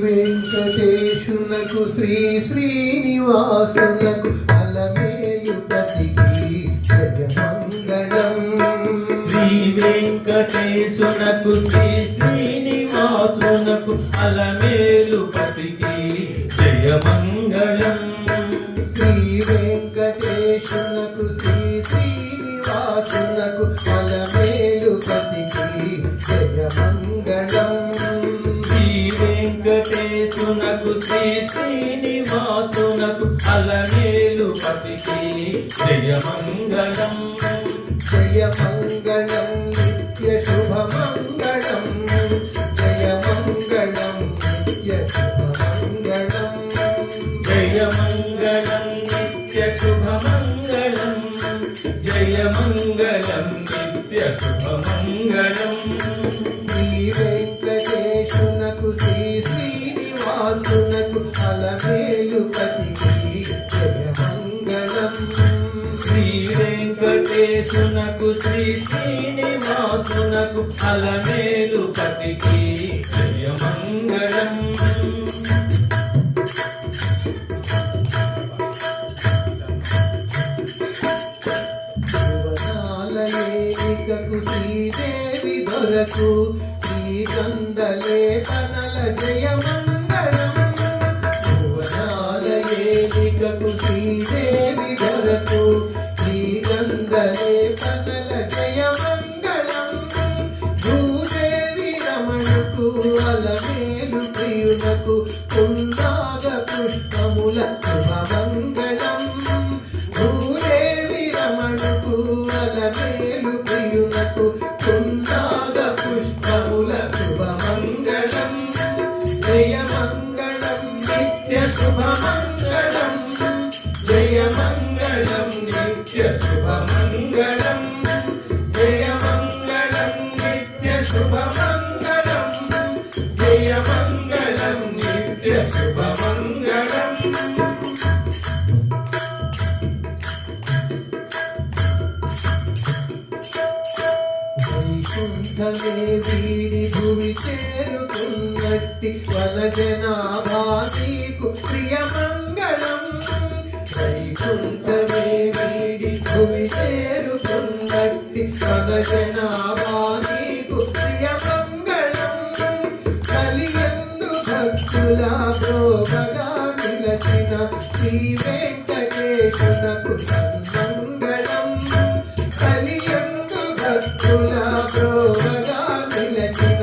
వెంకటేశునకు శ్రీ శ్రీనివాసునకు అలమేలుపతికి జయమంగళం. శ్రీ వెంకటేశునకు శ్రీ శ్రీనివాసునకు అలమేలుపతికి జయమంగళం. శ్రీ వెంకటేశునకు శ్రీ శ్రీనివాసునకు అలమేలుపతికి జయమంగళం. వెంకటేశునకు శ్రీ శ్రీనివాసునకు అలమేలుపతికి జయమంగళం. జయమంగళం నిత్య శుభమంగళం. జయమంగళం నిత్య శుభమంగళం. జయమంగళం నిత్య శుభమంగళం. జయమంగళం నిత్య శుభమంగళం. శ్రీ వెంకటేశునకు శ్రీ శ్రీనివాసునకు అలమేలుపతికి జయమంగళం. శ్రీ వెంకటేశునకు శ్రీ శ్రీనివాసునకు అలమేలుపతికి జయమంగళం. భువనాలయేలికకు శ్రీదేవి దొరకు శ్రీకందలేపనల జయమంగళం. భువనాలయేలికకు శ్రీదేవి దొరకు శ్రీకందలేపనల జయమంగళం. భూదేవి రమణుకు అలమేలు ప్రియునకు కుందాగ పుష్పముల శుభమంగళం. భూదేవి రమణుకు అలమేలు ప్రియునకు కుందాగ పుష్పముల శుభమంగళం. జయమంగళం నిత్య శుభమంగళం. జయమంగళం నిత్య శుభమంగళం. జయమంగళం నిత్య శుభమంగళం. జయమంగళం నిత్య శుభమంగళం. వైకుంఠమే వీడి భూమి చేరుకున్నట్టి వనజనాభా నీకు ప్రియమంగళం. వైకుంఠమే వీడి భూమి చేరుకున్నట్టి వనజనాభా నీకు ప్రియమంగళం. కలియందు భక్తుల ప్రోగగా నిలచిన శ్రీ వెంకటేశునకు సన్మంగళం. కలియందు భక్తుల ప్రోగగా నిలచిన